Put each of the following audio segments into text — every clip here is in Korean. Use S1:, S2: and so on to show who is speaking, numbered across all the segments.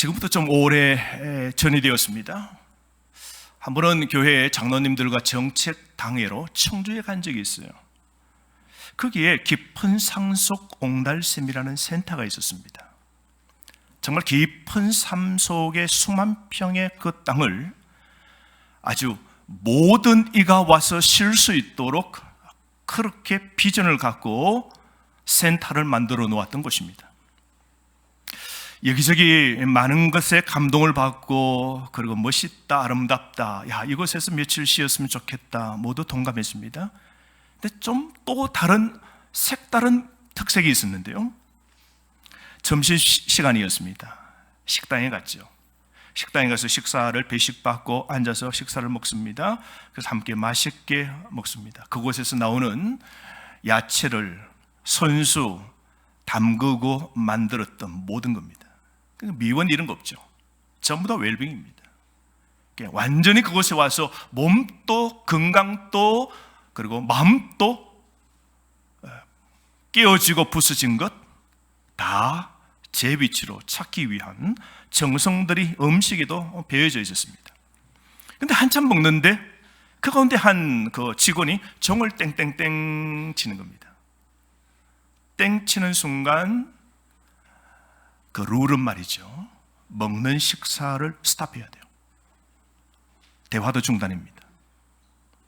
S1: 지금부터 좀 오래 전이 되었습니다. 한 번은 교회 장로님들과 정책 당회로 청주에 간 적이 있어요. 거기에 깊은 상속 옹달샘이라는 센터가 있었습니다. 정말 깊은 삶 속의 수만 평의 그 땅을 아주 모든 이가 와서 쉴 수 있도록 그렇게 비전을 갖고 센터를 만들어 놓았던 것입니다. 여기저기 많은 것에 감동을 받고, 그리고 멋있다, 아름답다, 야, 이곳에서 며칠 쉬었으면 좋겠다, 모두 동감했습니다. 근데 좀 또 다른 색다른 특색이 있었는데요. 점심시간이었습니다. 식당에 갔죠. 식당에 가서 식사를 배식받고 앉아서 식사를 먹습니다. 그래서 함께 맛있게 먹습니다. 그곳에서 나오는 야채를 손수 담그고 만들었던 모든 겁니다. 미원 이런 거 없죠. 전부 다 웰빙입니다. 완전히 그곳에 와서 몸도 건강도 그리고 마음도 깨어지고 부서진 것 다 제 위치로 찾기 위한 정성들이 음식에도 배어져 있었습니다. 근데 한참 먹는데 그 가운데 한 그 직원이 종을 땡땡땡 치는 겁니다. 땡 치는 순간 그 룰은 말이죠, 먹는 식사를 스탑해야 돼요. 대화도 중단입니다.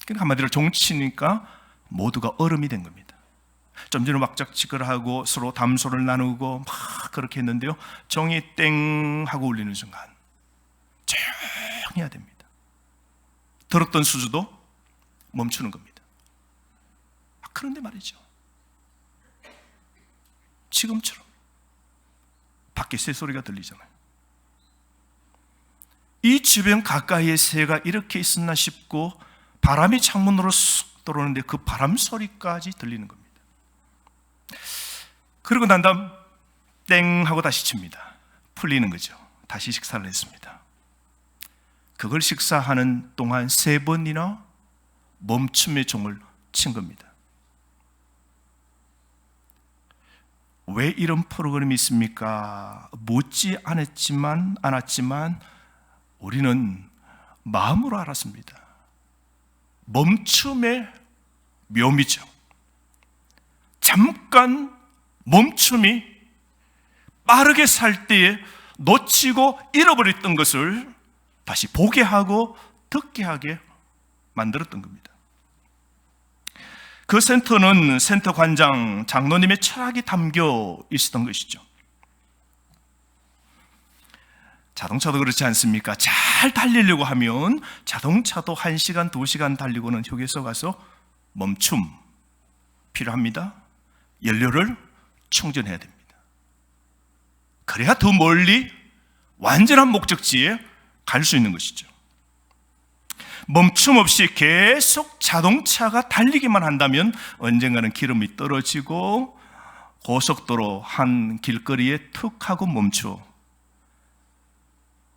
S1: 그러니까 한마디로 종 치니까 모두가 얼음이 된 겁니다. 좀 전에 왁작지껄하고 서로 담소를 나누고 막 그렇게 했는데요, 종이 땡 하고 울리는 순간 조용히 해야 됩니다. 들었던 수주도 멈추는 겁니다. 그런데 말이죠, 지금처럼 밖에 새소리가 들리잖아요. 이 주변 가까이에 새가 이렇게 있었나 싶고 바람이 창문으로 쑥 들어오는데 그 바람 소리까지 들리는 겁니다. 그러고 난 다음 땡 하고 다시 칩니다. 풀리는 거죠. 다시 식사를 했습니다. 그걸 식사하는 동안 3번이나 멈춤의 종을 친 겁니다. 왜 이런 프로그램이 있습니까? 묻지 않았지만 우리는 마음으로 알았습니다. 멈춤의 묘미죠. 잠깐 멈춤이 빠르게 살 때에 놓치고 잃어버렸던 것을 다시 보게 하고 듣게 하게 만들었던 겁니다. 그 센터는 센터 관장 장로님의 철학이 담겨 있었던 것이죠. 자동차도 그렇지 않습니까? 잘 달리려고 하면 자동차도 1시간, 2시간 달리고는 휴게소 가서 멈춤 필요합니다. 연료를 충전해야 됩니다. 그래야 더 멀리 완전한 목적지에 갈 수 있는 것이죠. 멈춤 없이 계속 자동차가 달리기만 한다면 언젠가는 기름이 떨어지고 고속도로 한 길거리에 툭 하고 멈추어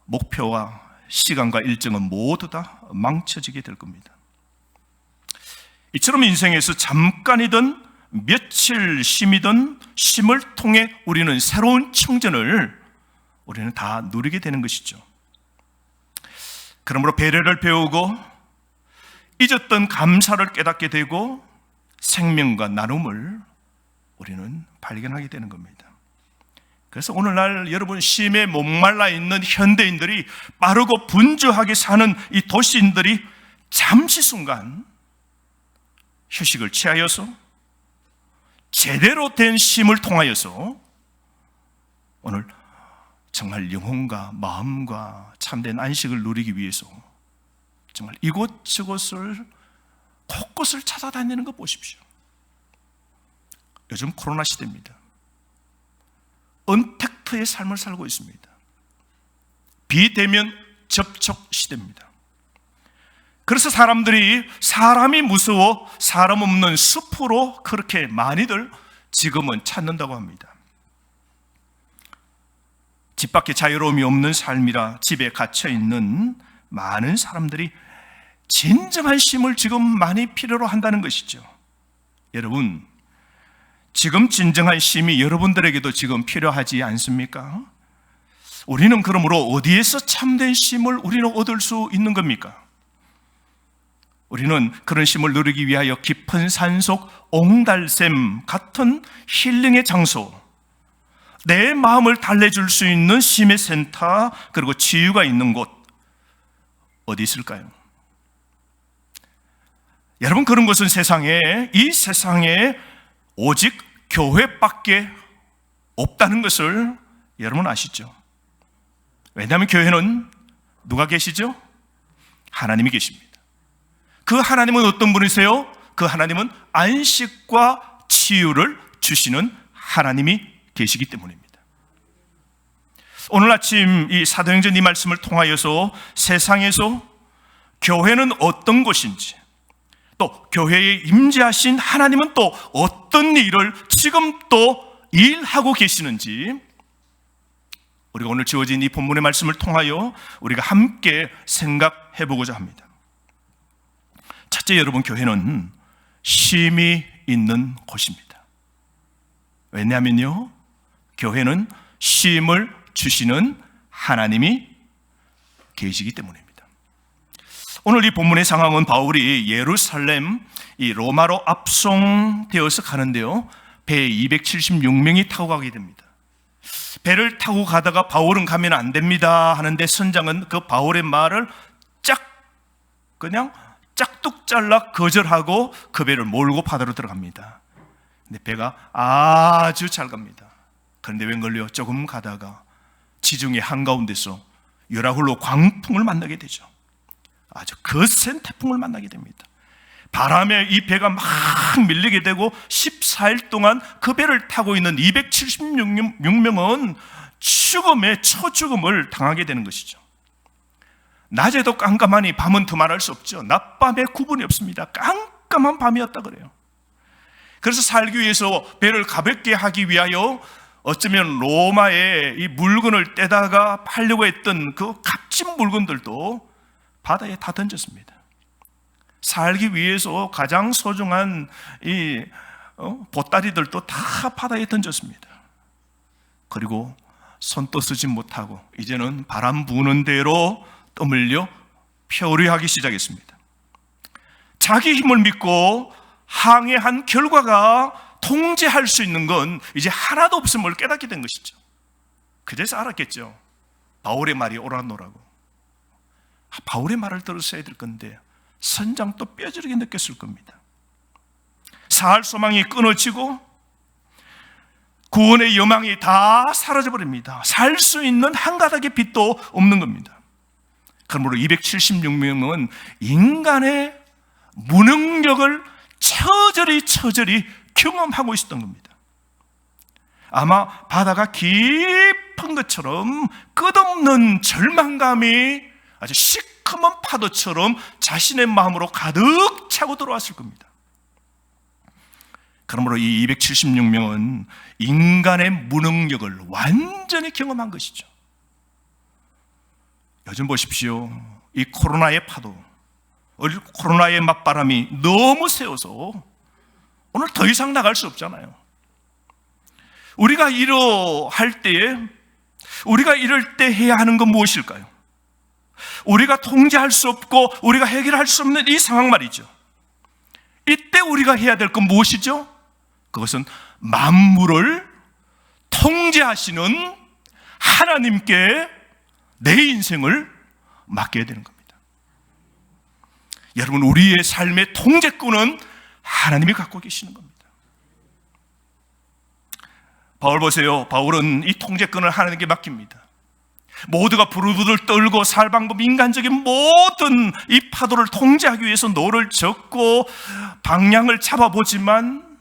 S1: 목표와 시간과 일정은 모두 다 망쳐지게 될 겁니다. 이처럼 인생에서 잠깐이든 며칠 쉼이든 쉼을 통해 우리는 새로운 충전을 우리는 다 누리게 되는 것이죠. 그러므로 배려를 배우고 잊었던 감사를 깨닫게 되고 생명과 나눔을 우리는 발견하게 되는 겁니다. 그래서 오늘날 여러분, 쉼에 목말라 있는 현대인들이, 빠르고 분주하게 사는 이 도시인들이 잠시 순간 휴식을 취하여서 제대로 된 쉼을 통하여서 오늘 정말 영혼과 마음과 참된 안식을 누리기 위해서 정말 이곳저곳을 곳곳을 찾아다니는 거 보십시오. 요즘 코로나 시대입니다. 언택트의 삶을 살고 있습니다. 비대면 접촉 시대입니다. 그래서 사람이 무서워 사람 없는 숲으로 그렇게 많이들 지금은 찾는다고 합니다. 집 밖에 자유로움이 없는 삶이라 집에 갇혀있는 많은 사람들이 진정한 쉼을 지금 많이 필요로 한다는 것이죠. 여러분, 지금 진정한 쉼이 여러분들에게도 지금 필요하지 않습니까? 우리는 그러므로 어디에서 참된 쉼을 우리는 얻을 수 있는 겁니까? 우리는 그런 쉼을 누리기 위하여 깊은 산속 옹달샘 같은 힐링의 장소, 내 마음을 달래줄 수 있는 쉼의 센터, 그리고 치유가 있는 곳, 어디 있을까요? 여러분, 그런 것은 이 세상에 오직 교회밖에 없다는 것을 여러분 아시죠? 왜냐하면 교회는 누가 계시죠? 하나님이 계십니다. 그 하나님은 어떤 분이세요? 그 하나님은 안식과 치유를 주시는 하나님이 계시기 때문입니다. 오늘 아침 이 사도행전 이 말씀을 통하여서 세상에서 교회는 어떤 곳인지, 또 교회에 임재하신 하나님은 또 어떤 일을 지금 또 일하고 계시는지, 우리가 오늘 주어진 이 본문의 말씀을 통하여 우리가 함께 생각해 보고자 합니다. 첫째, 여러분, 교회는 쉼이 있는 곳입니다. 왜냐하면요, 교회는 쉼을 주시는 하나님이 계시기 때문입니다. 오늘 이 본문의 상황은 바울이 예루살렘 이 로마로 압송되어서 가는데요, 배 276명이 타고 가게 됩니다. 배를 타고 가다가 바울은 가면 안 됩니다 하는데 선장은 그 바울의 말을 그냥 짝뚝 잘라 거절하고 그 배를 몰고 바다로 들어갑니다. 근데 배가 아주 잘 갑니다. 그런데 웬걸요, 조금 가다가 지중해 한가운데서 유라굴로 광풍을 만나게 되죠. 아주 거센 태풍을 만나게 됩니다. 바람에 이 배가 막 밀리게 되고 14일 동안 그 배를 타고 있는 276명은 죽음의 초죽음을 당하게 되는 것이죠. 낮에도 깜깜하니 밤은 두말할 수 없죠. 낮밤에 구분이 없습니다. 깜깜한 밤이었다 그래요. 그래서 살기 위해서 배를 가볍게 하기 위하여 어쩌면 로마에 이 물건을 떼다가 팔려고 했던 그 값진 물건들도 바다에 다 던졌습니다. 살기 위해서 가장 소중한 이 보따리들도 다 바다에 던졌습니다. 그리고 손도 쓰지 못하고 이제는 바람 부는 대로 떠밀려漂流하기 시작했습니다. 자기 힘을 믿고 항해한 결과가 통제할 수 있는 건 이제 하나도 없음을 깨닫게 된 것이죠. 그제서 알았겠죠. 바울의 말이 옳았노라고. 바울의 말을 들었어야 될 건데 선장도 뼈저리게 느꼈을 겁니다. 살 소망이 끊어지고 구원의 여망이 다 사라져버립니다. 살 수 있는 한 가닥의 빛도 없는 겁니다. 그러므로 276명은 인간의 무능력을 처절히 경험하고 있었던 겁니다. 아마 바다가 깊은 것처럼 끝없는 절망감이 아주 시커먼 파도처럼 자신의 마음으로 가득 차고 들어왔을 겁니다. 그러므로 이 276명은 인간의 무능력을 완전히 경험한 것이죠. 요즘 보십시오. 이 코로나의 파도, 코로나의 맞바람이 너무 세워서 오늘 더 이상 나갈 수 없잖아요. 우리가 이럴 때 해야 하는 건 무엇일까요? 우리가 통제할 수 없고 우리가 해결할 수 없는 이 상황 말이죠. 이때 우리가 해야 될 건 무엇이죠? 그것은 만물을 통제하시는 하나님께 내 인생을 맡겨야 되는 겁니다. 여러분, 우리의 삶의 통제권은 하나님이 갖고 계시는 겁니다. 바울 보세요. 바울은 이 통제권을 하나님께 맡깁니다. 모두가 부르르 떨고 살방법 인간적인 모든 이 파도를 통제하기 위해서 노를 젓고 방향을 잡아보지만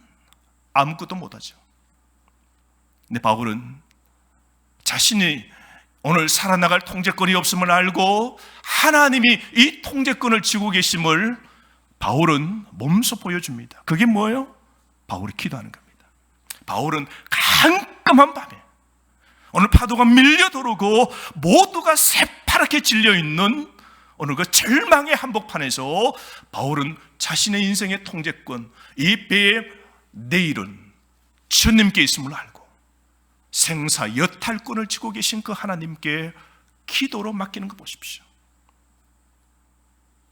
S1: 아무것도 못하죠. 근데 바울은 자신이 오늘 살아나갈 통제권이 없음을 알고 하나님이 이 통제권을 쥐고 계심을 바울은 몸소 보여줍니다. 그게 뭐예요? 바울이 기도하는 겁니다. 바울은 깜깜한 밤에 오늘 파도가 밀려 들어오고 모두가 새파랗게 질려있는 오늘 그 절망의 한복판에서 바울은 자신의 인생의 통제권, 이 배의 내일은 주님께 있음을 알고 생사 여탈권을 쥐고 계신 그 하나님께 기도로 맡기는 거 보십시오.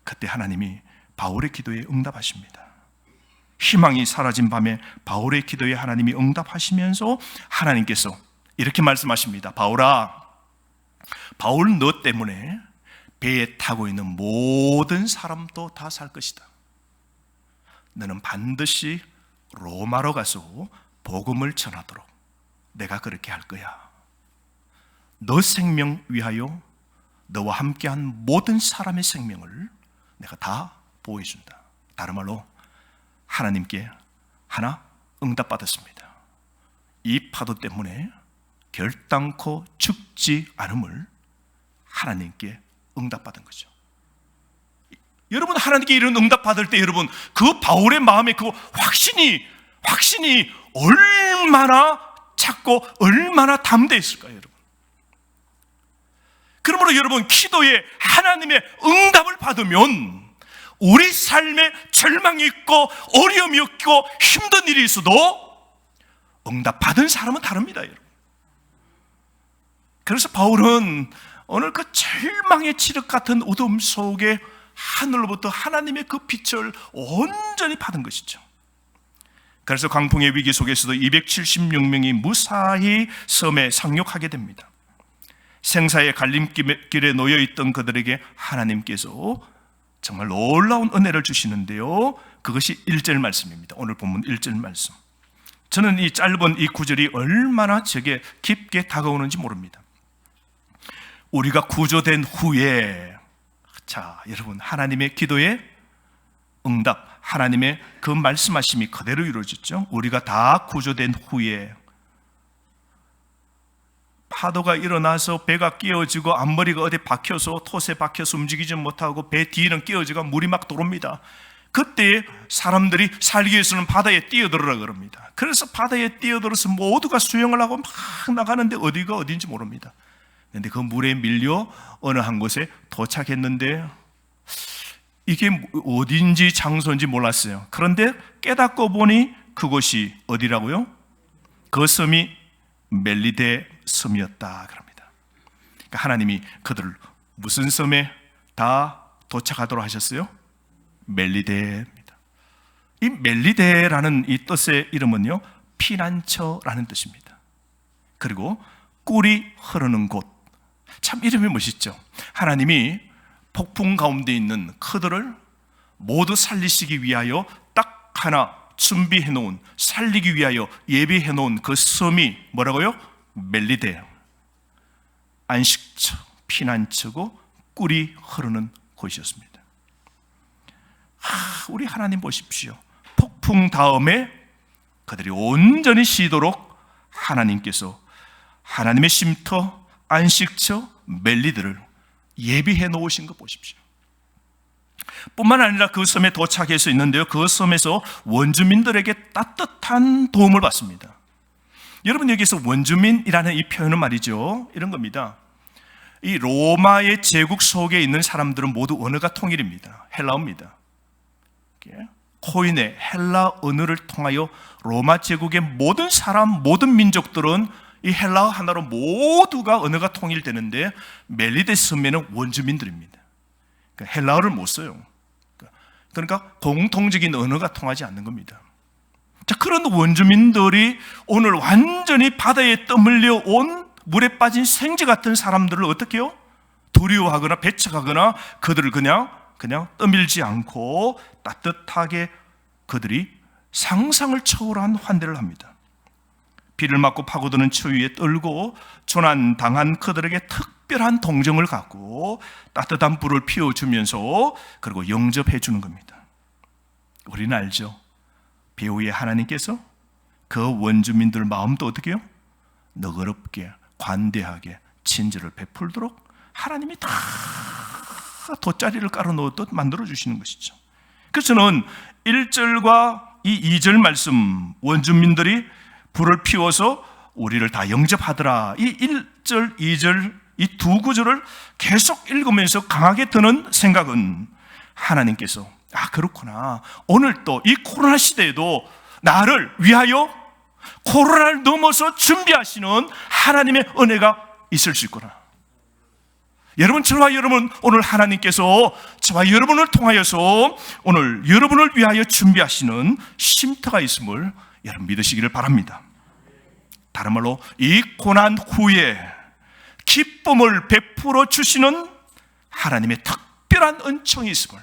S1: 그때 하나님이 바울의 기도에 응답하십니다. 희망이 사라진 밤에 바울의 기도에 하나님이 응답하시면서 하나님께서 이렇게 말씀하십니다. 바울아, 바울 너 때문에 배에 타고 있는 모든 사람도 다 살 것이다. 너는 반드시 로마로 가서 복음을 전하도록 내가 그렇게 할 거야. 너 생명 위하여 너와 함께한 모든 사람의 생명을 내가 다 보호해준다. 다른 말로 하나님께 하나 응답받았습니다. 이 파도 때문에 결단코 죽지 않음을 하나님께 응답받은 거죠. 여러분, 하나님께 이런 응답받을 때 여러분, 그 바울의 마음에 그 확신이 얼마나 찾고 얼마나 담대했을까요, 여러분? 그러므로 여러분, 기도에 하나님의 응답을 받으면 우리 삶에 절망이 있고 어려움이 있고 힘든 일이 있어도 응답받은 사람은 다릅니다, 여러분. 그래서 바울은 오늘 그 절망의 칠흑 같은 어둠 속에 하늘로부터 하나님의 그 빛을 온전히 받은 것이죠. 그래서 광풍의 위기 속에서도 276명이 무사히 섬에 상륙하게 됩니다. 생사의 갈림길에 놓여있던 그들에게 하나님께서 정말 놀라운 은혜를 주시는데요, 그것이 1절 말씀입니다. 오늘 본문 1절 말씀. 저는 이 짧은 이 구절이 얼마나 제게 깊게 다가오는지 모릅니다. 우리가 구조된 후에, 자 여러분, 하나님의 기도에 응답, 하나님의 그 말씀하심이 그대로 이루어졌죠. 우리가 다 구조된 후에 파도가 일어나서 배가 끼어지고 앞머리가 어디 박혀서 톳에 박혀서 움직이지 못하고 배 뒤는 끼어지고 물이 막 들어옵니다. 그때 사람들이 살기 위해서는 바다에 뛰어들으라 그럽니다. 그래서 바다에 뛰어들어서 모두가 수영을 하고 막 나가는데 어디가 어딘지 모릅니다. 그런데 그 물에 밀려 어느 한 곳에 도착했는데 이게 어딘지 장소인지 몰랐어요. 그런데 깨닫고 보니 그곳이 어디라고요? 그 섬이 멜리데 섬이었다 그럽니다. 그러니까 하나님이 그들을 무슨 섬에 다 도착하도록 하셨어요? 멜리데입니다. 이 멜리데라는 이 뜻의 이름은요, 피난처라는 뜻입니다. 그리고 꿀이 흐르는 곳. 참 이름이 멋있죠. 하나님이 폭풍 가운데 있는 그들을 모두 살리시기 위하여 딱 하나 준비해 놓은, 살리기 위하여 예비해 놓은 그 섬이 뭐라고요? 멜리데, 안식처, 피난처고 꿀이 흐르는 곳이었습니다. 우리 하나님 보십시오. 폭풍 다음에 그들이 온전히 쉬도록 하나님께서 하나님의 쉼터, 안식처, 멜리드를 예비해 놓으신 거 보십시오. 뿐만 아니라 그 섬에 도착해서 있는데요, 그 섬에서 원주민들에게 따뜻한 도움을 받습니다. 여러분, 여기서 원주민이라는 이 표현은 말이죠, 이런 겁니다. 이 로마의 제국 속에 있는 사람들은 모두 언어가 통일입니다. 헬라어입니다. 코인의 헬라 언어를 통하여 로마 제국의 모든 사람, 모든 민족들은 이 헬라어 하나로 모두가 언어가 통일되는데 멜리데 섬에는 원주민들입니다. 그러니까 헬라어를 못 써요. 그러니까 공통적인 언어가 통하지 않는 겁니다. 자, 그런 원주민들이 오늘 완전히 바다에 떠밀려 온 물에 빠진 생쥐 같은 사람들을 어떻게 해요? 두려워하거나 배척하거나 그들을 그냥 떠밀지 않고 따뜻하게 그들이 상상을 초월한 환대를 합니다. 비를 맞고 파고드는 추위에 떨고 조난당한 그들에게 특별한 동정을 갖고 따뜻한 불을 피워주면서 그리고 영접해 주는 겁니다. 우리는 알죠? 배후에 하나님께서 그 원주민들 마음도 어떻게 해요? 너그럽게 관대하게 친절을 베풀도록 하나님이 다 돗자리를 깔아놓듯 만들어주시는 것이죠. 그래서 저는 1절과 이 2절 말씀, 원주민들이 불을 피워서 우리를 다 영접하더라, 이 1절, 2절 이 두 구절을 계속 읽으면서 강하게 드는 생각은 하나님께서 그렇구나, 오늘 또 이 코로나 시대에도 나를 위하여 코로나를 넘어서 준비하시는 하나님의 은혜가 있을 수 있구나. 여러분, 저와 여러분, 오늘 하나님께서 저와 여러분을 통하여서 오늘 여러분을 위하여 준비하시는 쉼터가 있음을 여러분 믿으시기를 바랍니다. 다른 말로 이 고난 후에 기쁨을 베풀어 주시는 하나님의 특별한 은총이 있음을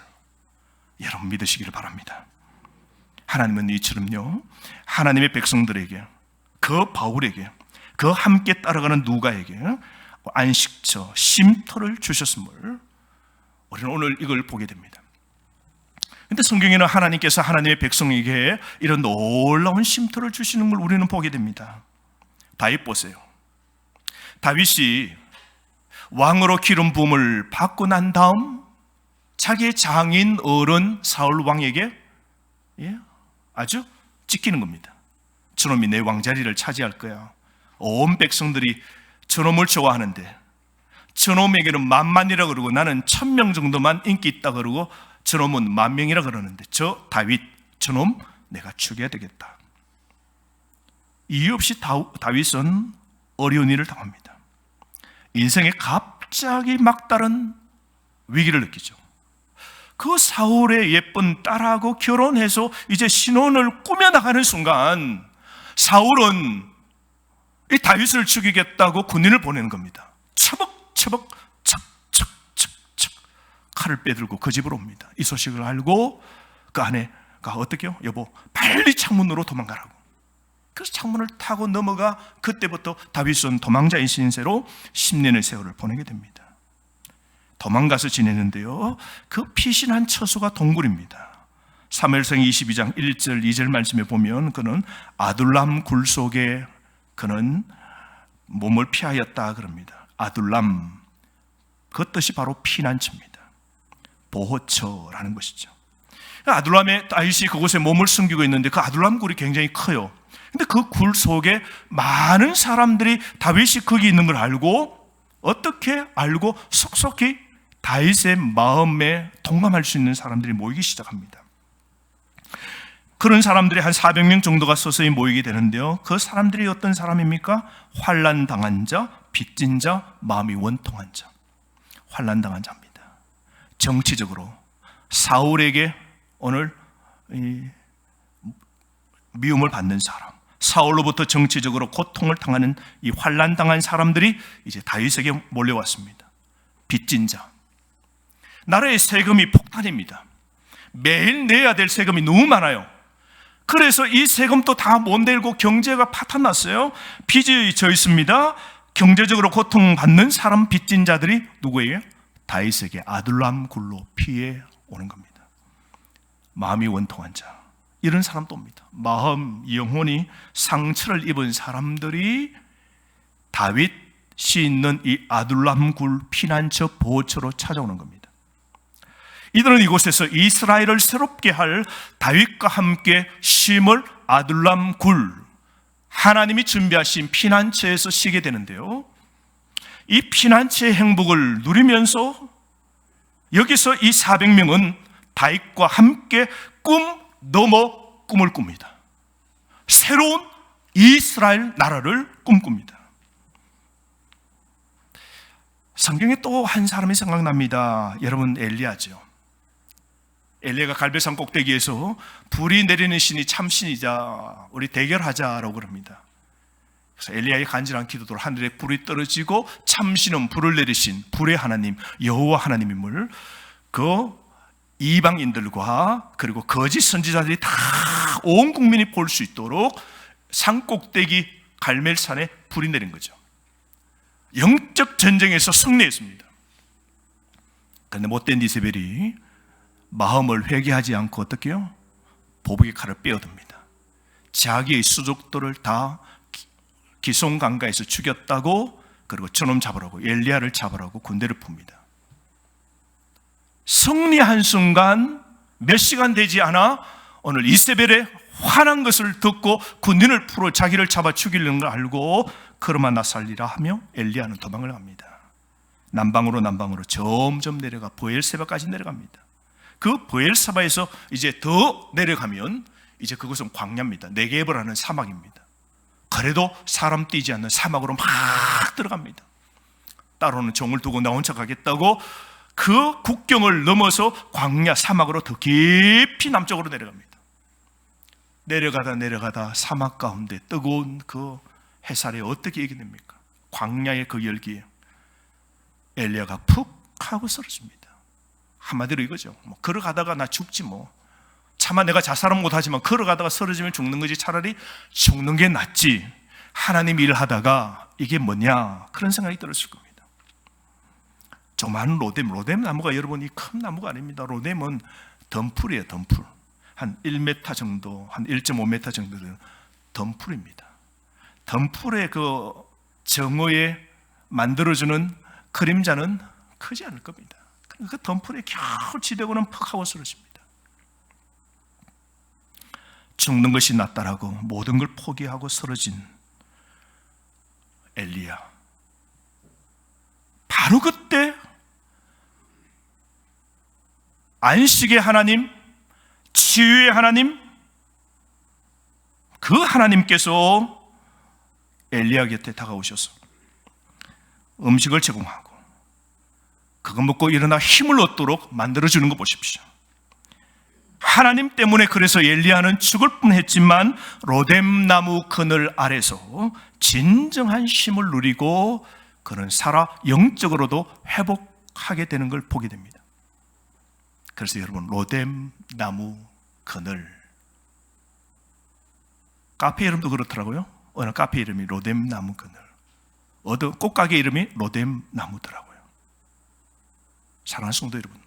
S1: 여러분 믿으시기를 바랍니다. 하나님은 이처럼요, 하나님의 백성들에게, 그 바울에게, 그 함께 따라가는 누가에게 안식처, 쉼터를 주셨음을 우리는 오늘 이걸 보게 됩니다. 그런데 성경에는 하나님께서 하나님의 백성에게 이런 놀라운 쉼터를 주시는 걸 우리는 보게 됩니다. 다윗 보세요. 다윗이 왕으로 기름 부음을 받고 난 다음 자기의 장인 어른 사울 왕에게 아주 찢기는 겁니다. 저놈이 내 왕자리를 차지할 거야. 온 백성들이 저놈을 좋아하는데 저놈에게는 만만이라 그러고 나는 1000명 정도만 인기 있다 그러고 저놈은 10,000명이라 그러는데 저 다윗 저놈 내가 죽여야 되겠다. 이유 없이 다윗은 어려운 일을 당합니다. 인생에 갑자기 막다른 위기를 느끼죠. 그 사울의 예쁜 딸하고 결혼해서 이제 신혼을 꾸며나가는 순간 사울은 이 다윗을 죽이겠다고 군인을 보내는 겁니다. 처벅처벅 척척척척 칼을 빼들고 그 집으로 옵니다. 이 소식을 알고 그 아내가 어떻게요? 여보 빨리 창문으로 도망가라고. 그래서 창문을 타고 넘어가 그때부터 다윗은 도망자의 신세로 10년의 세월을 보내게 됩니다. 도망가서 지내는데요, 그 피신한 처소가 동굴입니다. 사무엘상 22장 1절 2절 말씀에 보면 그는 아둘람 굴 속에 그는 몸을 피하였다 그럽니다. 아둘람, 그 뜻이 바로 피난처입니다. 보호처라는 것이죠. 아둘람의 다윗이 그곳에 몸을 숨기고 있는데 그 아둘람 굴이 굉장히 커요. 근데 그 굴 속에 많은 사람들이 다윗이 거기 있는 걸 알고, 어떻게 알고 속속히 다윗의 마음에 동감할 수 있는 사람들이 모이기 시작합니다. 그런 사람들이 한 400명 정도가 서서히 모이게 되는데요, 그 사람들이 어떤 사람입니까? 환난당한 자, 빚진 자, 마음이 원통한 자. 환난당한 자입니다. 정치적으로 사울에게 오늘 미움을 받는 사람, 사울로부터 정치적으로 고통을 당하는 이 환난당한 사람들이 이제 다윗에게 몰려왔습니다. 빚진 자, 나라의 세금이 폭탄입니다. 매일 내야 될 세금이 너무 많아요. 그래서 이 세금도 다 못 내고 경제가 파탄났어요. 빚이 져 있습니다. 경제적으로 고통받는 사람, 빚진 자들이 누구예요? 다윗에게 아둘람 굴로 피해 오는 겁니다. 마음이 원통한 자, 이런 사람도 옵니다. 마음, 영혼이 상처를 입은 사람들이 다윗이 있는 이 아둘람 굴 피난처 보호처로 찾아오는 겁니다. 이들은 이곳에서 이스라엘을 새롭게 할 다윗과 함께 심을 아둘람 굴, 하나님이 준비하신 피난처에서 쉬게 되는데요, 이 피난처의 행복을 누리면서 여기서 이 400명은 다윗과 함께 꿈 넘어 꿈을 꿉니다. 새로운 이스라엘 나라를 꿈꿉니다. 성경에 또 한 사람이 생각납니다. 여러분, 엘리야죠. 엘리야가 갈배산 꼭대기에서 불이 내리는 신이 참신이자 우리 대결하자라고 그럽니다. 그래서 엘리야의 간절한 기도로 하늘에 불이 떨어지고 참신은 불을 내리신 불의 하나님 여호와 하나님임을 그 이방인들과 그리고 거짓 선지자들이 다 온 국민이 볼 수 있도록 산 꼭대기 갈멜산에 불이 내린 거죠. 영적 전쟁에서 승리했습니다. 그런데 못된 이세벨이 마음을 회개하지 않고 어떻게 해요? 보복의 칼을 빼어듭니다. 자기의 수족들을 다 기숑 강가에서 죽였다고, 그리고 저놈 잡으라고, 엘리야를 잡으라고 군대를 풉니다. 승리한 순간 몇 시간 되지 않아 오늘 이세벨의 화난 것을 듣고 군인을 풀어 자기를 잡아 죽이려는 걸 알고 그러나 살리라 하며 엘리야는 도망을 갑니다. 남방으로 점점 내려가 브엘세바까지 내려갑니다. 그 브엘세바에서 이제 더 내려가면 이제 그것은 광야입니다. 네게브라는 사막입니다. 그래도 사람 뛰지 않는 사막으로 막 들어갑니다. 따로는 종을 두고 나 혼자 가겠다고 그 국경을 넘어서 광야 사막으로 더 깊이 남쪽으로 내려갑니다. 내려가다 사막 가운데 뜨거운 그 햇살에 어떻게 이겨냅니까? 광야의 그 열기에 엘리야가 푹 하고 쓰러집니다. 한마디로 이거죠. 걸어가다가 나 죽지 뭐. 차마 내가 자살은 못하지만 걸어가다가 쓰러지면 죽는 거지, 차라리 죽는 게 낫지. 하나님 일하다가 이게 뭐냐, 그런 생각이 들었을 겁니다. 조그마한 로뎀 나무가 여러분 이 큰 나무가 아닙니다. 로뎀은 덤풀이에요. 덤풀. 한 1m 정도, 한 1.5m 정도 되는 덤풀입니다. 덤풀의 그 정오에 만들어주는 그림자는 크지 않을 겁니다. 그 덤풀에 겨우 지대고는 퍽 하고 쓰러집니다. 죽는 것이 낫다라고 모든 걸 포기하고 쓰러진 엘리야. 바로 그때 안식의 하나님, 치유의 하나님, 그 하나님께서 엘리야 곁에 다가오셔서 음식을 제공하고 그거 먹고 일어나 힘을 얻도록 만들어주는 거 보십시오. 하나님 때문에 그래서 엘리야는 죽을 뻔했지만 로뎀 나무 그늘 아래서 진정한 힘을 누리고 그는 살아 영적으로도 회복하게 되는 걸 보게 됩니다. 그래서 여러분, 로뎀 나무 그늘, 카페 이름도 그렇더라고요. 어느 카페 이름이 로뎀 나무 그늘, 어느 꽃가게 이름이 로뎀 나무더라고요. 사랑하는 성도 여러분,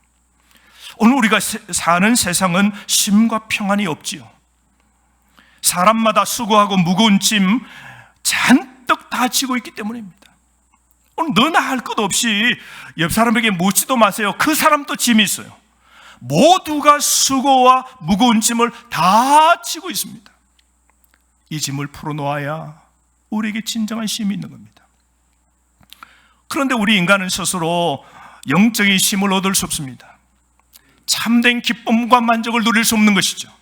S1: 오늘 우리가 사는 세상은 쉼과 평안이 없지요. 사람마다 수고하고 무거운 짐 잔뜩 다 지고 있기 때문입니다. 오늘 너나 할 것 없이 옆 사람에게 묻지도 마세요. 그 사람도 짐이 있어요. 모두가 수고와 무거운 짐을 다 지고 있습니다. 이 짐을 풀어놓아야 우리에게 진정한 쉼이 있는 겁니다. 그런데 우리 인간은 스스로 영적인 쉼을 얻을 수 없습니다. 참된 기쁨과 만족을 누릴 수 없는 것이죠.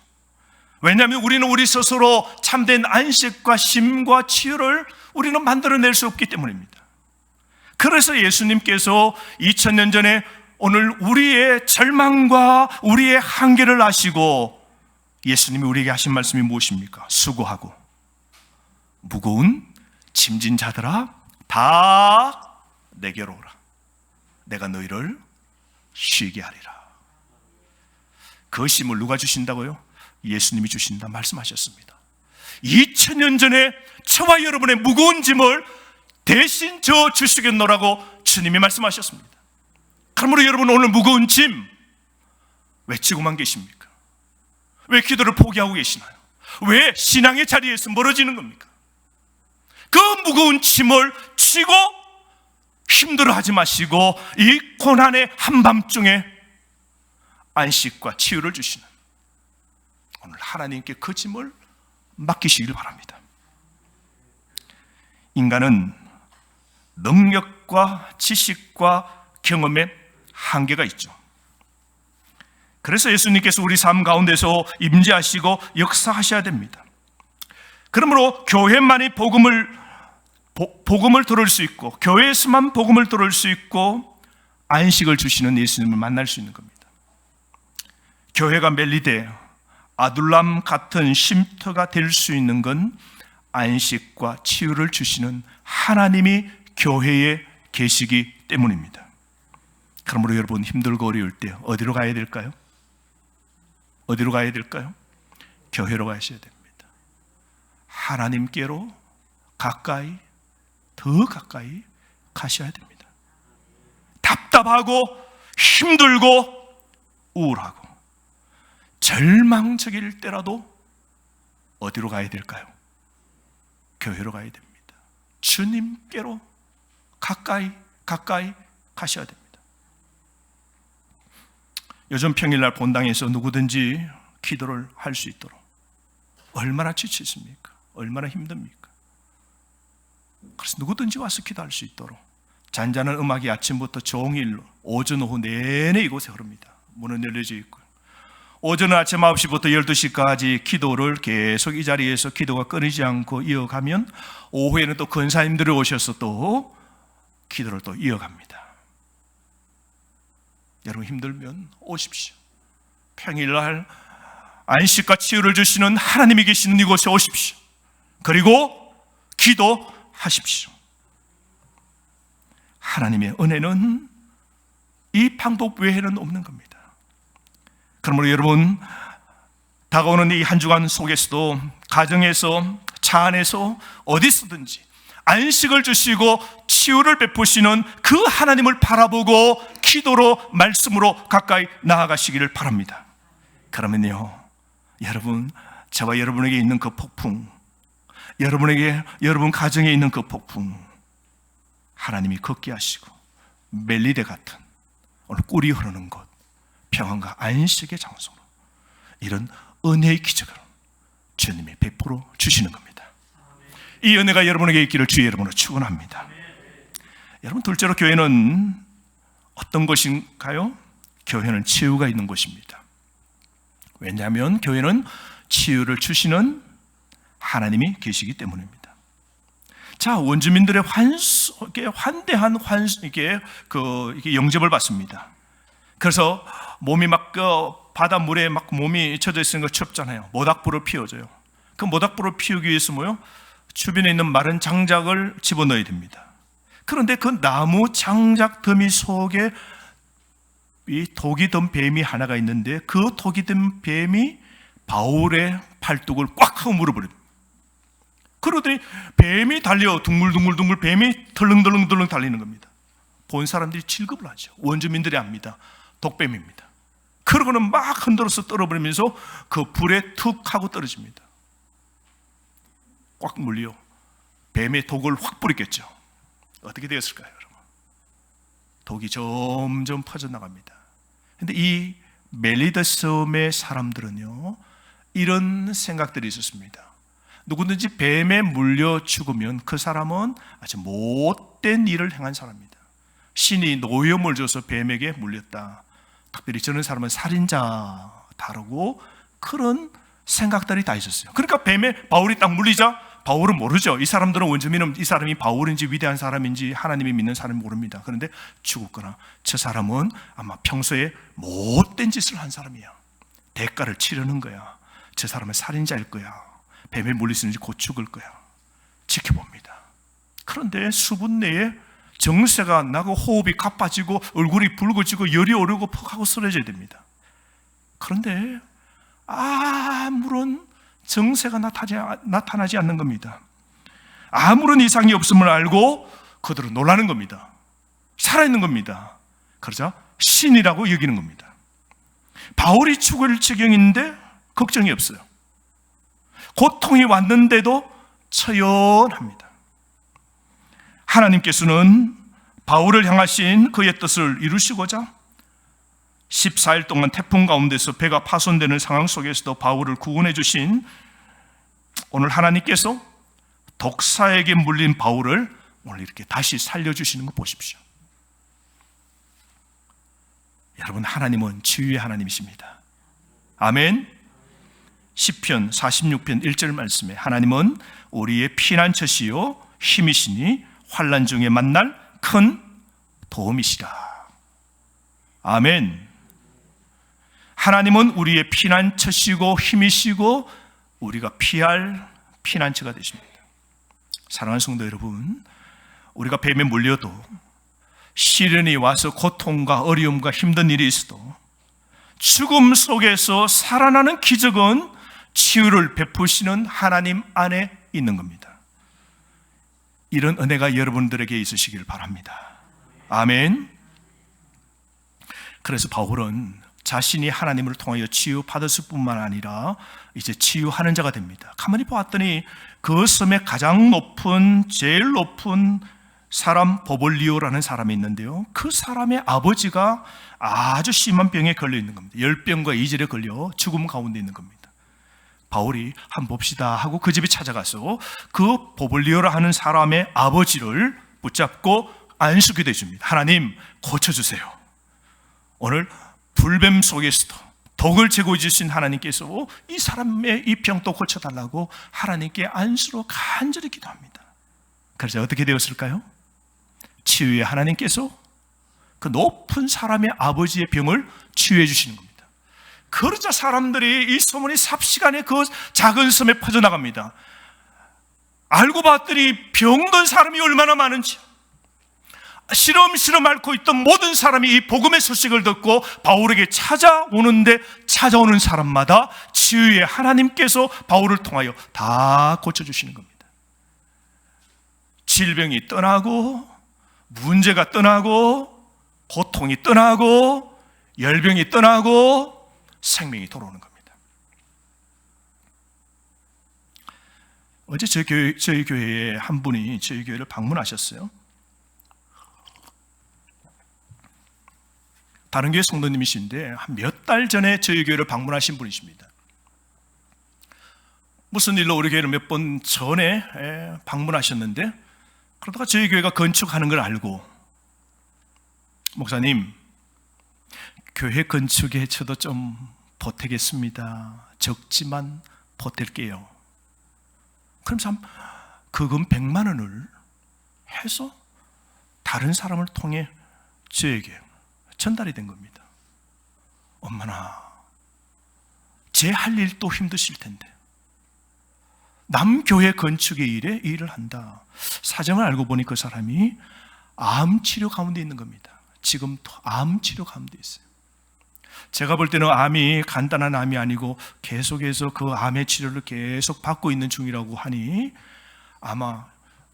S1: 왜냐하면 우리는 우리 스스로 참된 안식과 쉼과 치유를 우리는 만들어낼 수 없기 때문입니다. 그래서 예수님께서 2000년 전에 오늘 우리의 절망과 우리의 한계를 아시고 예수님이 우리에게 하신 말씀이 무엇입니까? 수고하고 무거운 짐진 자들아 다 내게로 오라. 내가 너희를 쉬게 하리라. 그 쉼을 누가 주신다고요? 예수님이 주신다 말씀하셨습니다. 2000년 전에 저와 여러분의 무거운 짐을 대신 져 주시겠노라고 주님이 말씀하셨습니다. 그러므로 여러분, 오늘 무거운 짐 왜 지고만 계십니까? 왜 기도를 포기하고 계시나요? 왜 신앙의 자리에서 멀어지는 겁니까? 그 무거운 짐을 지고 힘들어하지 마시고 이 고난의 한밤중에 안식과 치유를 주시는 오늘 하나님께 그 짐을 맡기시길 바랍니다. 인간은 능력과 지식과 경험에 한계가 있죠. 그래서 예수님께서 우리 삶 가운데서 임재하시고 역사하셔야 됩니다. 그러므로 교회만이 복음을 들을 수 있고 교회에서만 복음을 들을 수 있고 안식을 주시는 예수님을 만날 수 있는 겁니다. 교회가 멜리데 아둘람 같은 쉼터가 될 수 있는 건 안식과 치유를 주시는 하나님이 교회에 계시기 때문입니다. 그러므로 여러분, 힘들고 어려울 때 어디로 가야 될까요? 어디로 가야 될까요? 교회로 가셔야 됩니다. 하나님께로 가까이, 더 가까이 가셔야 됩니다. 답답하고 힘들고 우울하고 절망적일 때라도 어디로 가야 될까요? 교회로 가야 됩니다. 주님께로 가까이 가셔야 됩니다. 요즘 평일날 본당에서 누구든지 기도를 할 수 있도록 얼마나 지치십니까? 얼마나 힘듭니까? 그래서 누구든지 와서 기도할 수 있도록 잔잔한 음악이 아침부터 종일 오전 오후 내내 이곳에 흐릅니다. 문은 열려져 있고요. 오전 아침 9시부터 12시까지 기도를 계속 이 자리에서 기도가 끊이지 않고 이어가면 오후에는 또 권사님들이 오셔서 또 기도를 또 이어갑니다. 여러분 힘들면 오십시오. 평일날 안식과 치유를 주시는 하나님이 계시는 이곳에 오십시오. 그리고 기도하십시오. 하나님의 은혜는 이 방법 외에는 없는 겁니다. 그러므로 여러분, 다가오는 이 한 주간 속에서도 가정에서, 차 안에서, 어디서든지 안식을 주시고 치유를 베푸시는 그 하나님을 바라보고 기도로, 말씀으로 가까이 나아가시기를 바랍니다. 그러면요, 여러분, 저와 여러분에게 있는 그 폭풍, 여러분 가정에 있는 그 폭풍, 하나님이 걷게 하시고 멜리데 같은 오늘 꿀이 흐르는 곳, 평안과 안식의 장소로, 이런 은혜의 기적을 주님이 베풀어 주시는 겁니다. 이 은혜가 여러분에게 있기를 주의 이름으로 축원합니다. 여러분, 둘째로 교회는 어떤 것인가요? 교회는 치유가 있는 곳입니다. 왜냐하면 교회는 치유를 주시는 하나님이 계시기 때문입니다. 자, 원주민들의 환대한 이게 영접을 받습니다. 그래서 몸이 막 바닷물에 막 몸이 젖어 있으니까 춥잖아요. 모닥불을 피워줘요. 그 모닥불을 피우기 위해서 뭐요? 주변에 있는 마른 장작을 집어넣어야 됩니다. 그런데 그 나무 장작 더미 속에 이 독이 든 뱀이 하나가 있는데, 그 독이 든 뱀이 바울의 팔뚝을 꽉 하고 물어버립니다. 그러더니 뱀이 달려, 둥글둥글둥글 뱀이 덜렁덜렁 달리는 겁니다. 본 사람들이 질급을 하죠. 원주민들이 압니다. 독뱀입니다. 그러고는 막 흔들어서 떨어버리면서 그 불에 툭 하고 떨어집니다. 꽉 물려 뱀의 독을 확 뿌렸겠죠. 어떻게 되었을까요, 여러분? 독이 점점 퍼져나갑니다. 그런데 이 멜리데 섬의 사람들은요, 이런 생각들이 있었습니다. 누구든지 뱀에 물려 죽으면 그 사람은 아주 못된 일을 행한 사람입니다. 신이 노염을 줘서 뱀에게 물렸다. 특별히 저런 사람은 살인자다라고 그런 생각들이 다 있었어요. 그러니까 뱀에 바울이 딱 물리자 바울은 모르죠. 이 사람들은, 원주민은 이 사람이 바울인지 위대한 사람인지 하나님이 믿는 사람이 모릅니다. 그런데 죽었거나 저 사람은 아마 평소에 못된 짓을 한 사람이야. 대가를 치르는 거야. 저 사람은 살인자일 거야. 뱀에 물리시는지 곧 죽을 거야. 지켜봅니다. 그런데 수분 내에 정세가 나고 호흡이 가빠지고 얼굴이 붉어지고 열이 오르고 퍽 하고 쓰러져야 됩니다. 그런데 아무런 정세가 나타나지 않는 겁니다. 아무런 이상이 없음을 알고 그들은 놀라는 겁니다. 살아있는 겁니다. 그러자 신이라고 여기는 겁니다. 바울이 죽을 지경인데 걱정이 없어요. 고통이 왔는데도 처연합니다. 하나님께서는 바울을 향하신 그의 뜻을 이루시고자 14일 동안 태풍 가운데서 배가 파손되는 상황 속에서도 바울을 구원해 주신, 오늘 하나님께서 독사에게 물린 바울을 오늘 이렇게 다시 살려주시는 거 보십시오. 여러분, 하나님은 치유의 하나님이십니다. 아멘. 시편 46편 1절 말씀에 하나님은 우리의 피난처시요 힘이시니 환난 중에 만날 큰 도움이시라. 아멘. 하나님은 우리의 피난처시고 힘이시고 우리가 피할 피난처가 되십니다. 사랑하는 성도 여러분, 우리가 뱀에 물려도, 시련이 와서 고통과 어려움과 힘든 일이 있어도 죽음 속에서 살아나는 기적은 치유를 베푸시는 하나님 안에 있는 겁니다. 이런 은혜가 여러분들에게 있으시길 바랍니다. 아멘. 그래서 바울은 자신이 하나님을 통하여 치유받았을 뿐만 아니라 이제 치유하는 자가 됩니다. 가만히 보았더니 그 섬의 가장 높은, 제일 높은 사람, 보볼리오라는 사람이 있는데요, 그 사람의 아버지가 아주 심한 병에 걸려 있는 겁니다. 열병과 이질에 걸려 죽음 가운데 있는 겁니다. 바울이 한번 봅시다 하고 그 집에 찾아가서 그 보볼리오라 하는 사람의 아버지를 붙잡고 안수기도 해줍니다. 하나님 고쳐주세요. 오늘 불뱀 속에서도, 독을 제거해 주신 하나님께서 이 사람의 이 병도 고쳐달라고 하나님께 안수로 간절히 기도합니다. 그래서 어떻게 되었을까요? 치유의 하나님께서 그 높은 사람의 아버지의 병을 치유해 주시는 겁니다. 그러자 사람들이 이 소문이 삽시간에 그 작은 섬에 퍼져나갑니다. 알고 봤더니 병든 사람이 얼마나 많은지, 시름시름 앓고 있던 모든 사람이 이 복음의 소식을 듣고 바울에게 찾아오는 사람마다 치유의 하나님께서 바울을 통하여 다 고쳐주시는 겁니다. 질병이 떠나고, 문제가 떠나고, 고통이 떠나고, 열병이 떠나고, 생명이 돌아오는 겁니다. 어제 저희 교회에 한 분이 저희 교회를 방문하셨어요. 다른 교회 성도님이신데 한 몇 달 전에 저희 교회를 방문하신 분이십니다. 무슨 일로 우리 교회를 몇 번 전에 방문하셨는데, 그러다가 저희 교회가 건축하는 걸 알고, 목사님, 교회 건축에 저도 좀 보태겠습니다. 적지만 보탤게요. 그럼 그금 100만 원을 해서 다른 사람을 통해 저에게 전달이 된 겁니다. 엄마나, 제 할 일도 힘드실 텐데 남교회 건축의 일에 일을 한다. 사정을 알고 보니 그 사람이 암 치료 가운데 있는 겁니다. 지금도 암 치료 가운데 있어요. 제가 볼 때는 암이 간단한 암이 아니고 계속해서 그 암의 치료를 계속 받고 있는 중이라고 하니, 아마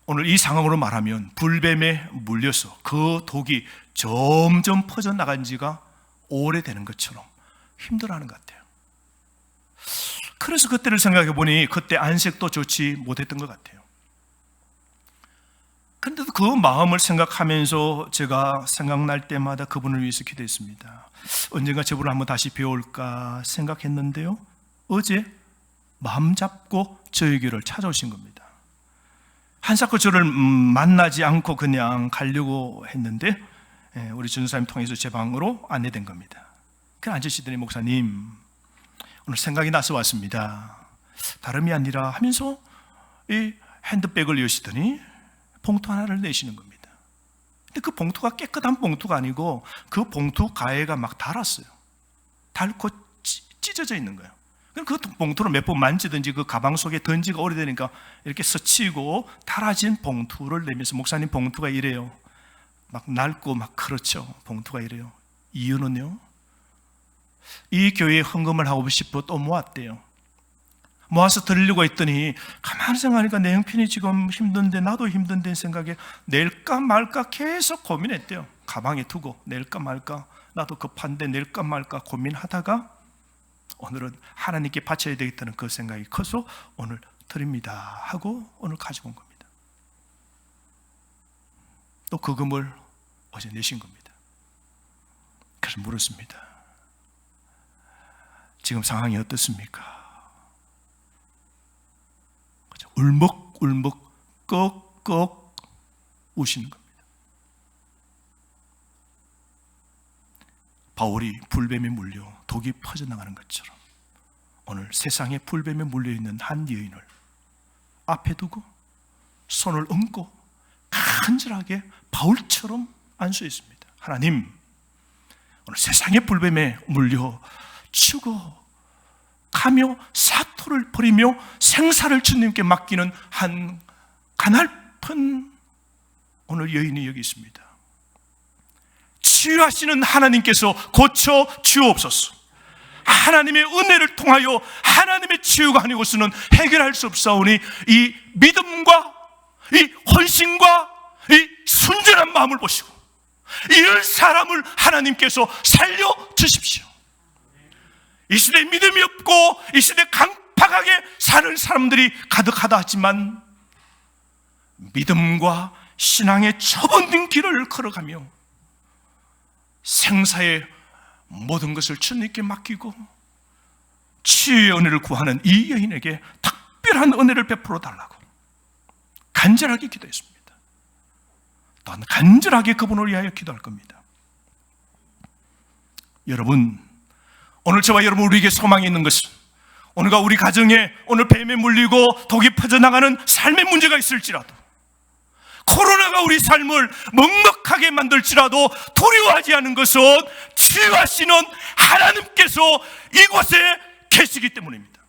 S1: 오늘 이 상황으로 말하면 불뱀에 물려서 그 독이 점점 퍼져나간 지가 오래되는 것처럼 힘들어하는 것 같아요. 그래서 그때를 생각해 보니 그때 안색도 좋지 못했던 것 같아요. 그런데도 그 마음을 생각하면서 제가 생각날 때마다 그분을 위해서 기도했습니다. 언젠가 저분을 한번 다시 배울까 생각했는데요, 어제 마음 잡고 저에게를 찾아오신 겁니다. 한사코 저를 만나지 않고 그냥 가려고 했는데 우리 전사님 통해서 제 방으로 안내된 겁니다. 그냥 앉으시더니, 목사님, 오늘 생각이 나서 왔습니다. 다름이 아니라 하면서 이 핸드백을 여시더니 봉투 하나를 내시는 겁니다. 근데 그 봉투가 깨끗한 봉투가 아니고 그 봉투 가해가 막 닳았어요. 닳고 찢어져 있는 거예요. 그 봉투를 몇 번 만지든지 그 가방 속에 던지가 오래되니까 이렇게 스치고 닳아진 봉투를 내면서, 목사님, 봉투가 이래요. 막 낡고 막 그렇죠. 봉투가 이래요. 이유는요, 이 교회에 헌금을 하고 싶어 또 모았대요. 모아서 드리려고 했더니 가만히 생각하니까 내 형편이 지금 힘든데 나도 힘든데 생각에 낼까 말까 계속 고민했대요. 가방에 두고 낼까 말까, 나도 급한데 낼까 말까 고민하다가 오늘은 하나님께 바쳐야 되겠다는 그 생각이 커서 오늘 드립니다 하고 오늘 가지고 온 겁니다. 또 그 금을 어제 내신 겁니다. 그래서 물었습니다. 지금 상황이 어떻습니까? 울먹울먹 꺽꺽 우시는 겁니다. 바울이 불뱀에 물려 독이 퍼져나가는 것처럼 오늘 세상에 불뱀에 물려있는 한 여인을 앞에 두고 손을 얹고 간절하게 바울처럼 안수했습니다. 하나님, 오늘 세상의 불뱀에 물려 죽어 가며 사토를 버리며 생사를 주님께 맡기는 한 가냘픈 오늘 여인이 여기 있습니다. 치유하시는 하나님께서 고쳐 주옵소서. 하나님의 은혜를 통하여 하나님의 치유가 아니고서는 해결할 수 없사오니 이 믿음과 이 헌신과 이 순전한 마음을 보시고 이런 사람을 하나님께서 살려주십시오. 이 시대에 믿음이 없고 이 시대에 강팍하게 사는 사람들이 가득하다 하지만 믿음과 신앙의 좁은 길을 걸어가며 생사의 모든 것을 주님께 맡기고 치유의 은혜를 구하는 이 여인에게 특별한 은혜를 베풀어 달라고 간절하게 기도했습니다. 또한 간절하게 그분을 위하여 기도할 겁니다. 여러분, 오늘 저와 여러분 우리에게 소망이 있는 것은 오늘과 우리 가정에 오늘 뱀에 물리고 독이 퍼져나가는 삶의 문제가 있을지라도, 코로나가 우리 삶을 먹먹하게 만들지라도 두려워하지 않는 것은 치유하시는 하나님께서 이곳에 계시기 때문입니다.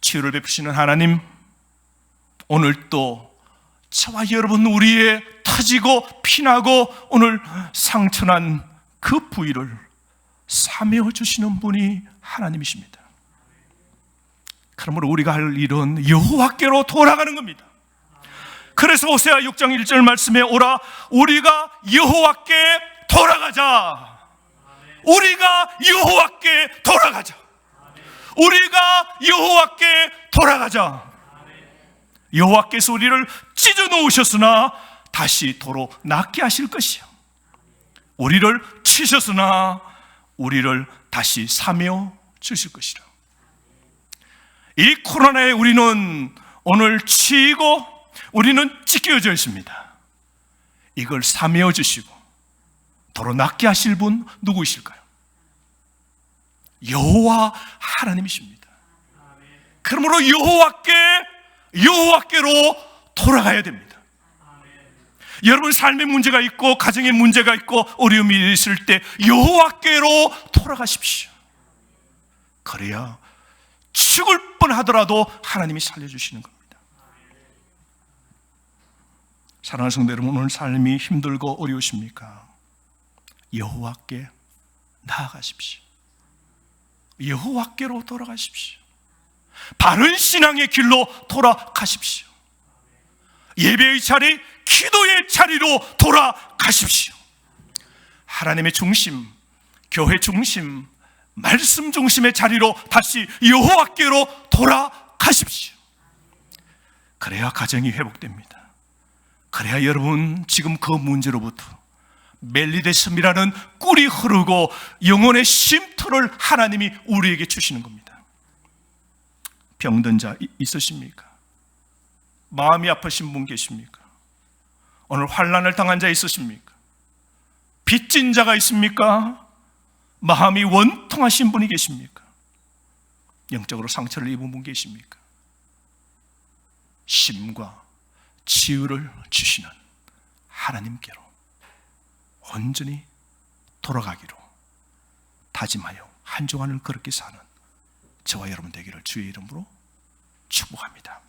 S1: 치유를 베푸시는 하나님, 오늘 또 저와 여러분 우리의 터지고 피나고 오늘 상처난 그 부위를 사매어 주시는 분이 하나님이십니다. 그러므로 우리가 할 일은 여호와께로 돌아가는 겁니다. 그래서 호세아 6장 1절 말씀에 오라, 우리가 여호와께 돌아가자. 우리가 여호와께 돌아가자. 우리가 여호와께 돌아가자. 여호와께서 우리를 찢어 놓으셨으나 다시 도로 낫게 하실 것이요, 우리를 치셨으나 우리를 다시 사매어 주실 것이라. 이 코로나에 우리는 오늘 치이고 우리는 찢겨져 있습니다. 이걸 사매어 주시고 도로 낫게 하실 분 누구이실까요? 여호와 하나님이십니다. 그러므로 여호와께로 돌아가야 됩니다. 여러분 삶의 문제가 있고 가정의 문제가 있고 어려움이 있을 때 여호와께로 돌아가십시오. 그래야 죽을 뻔하더라도 하나님이 살려주시는 겁니다. 사랑하는 성도 여러분, 오늘 삶이 힘들고 어려우십니까? 여호와께 나아가십시오. 여호와께로 돌아가십시오. 바른 신앙의 길로 돌아가십시오. 예배의 자리, 기도의 자리로 돌아가십시오. 하나님의 중심, 교회 중심, 말씀 중심의 자리로 다시 여호와께로 돌아가십시오. 그래야 가정이 회복됩니다. 그래야 여러분 지금 그 문제로부터 멜리데스이라는 꿀이 흐르고 영혼의 쉼터를 하나님이 우리에게 주시는 겁니다. 병든 자 있으십니까? 마음이 아프신 분 계십니까? 오늘 환난을 당한 자 있으십니까? 빚진 자가 있습니까? 마음이 원통하신 분이 계십니까? 영적으로 상처를 입은 분 계십니까? 쉼과 치유를 주시는 하나님께로 온전히 돌아가기로 다짐하여 한 주간을 그렇게 사는 저와 여러분 되기를 주의 이름으로 축복합니다.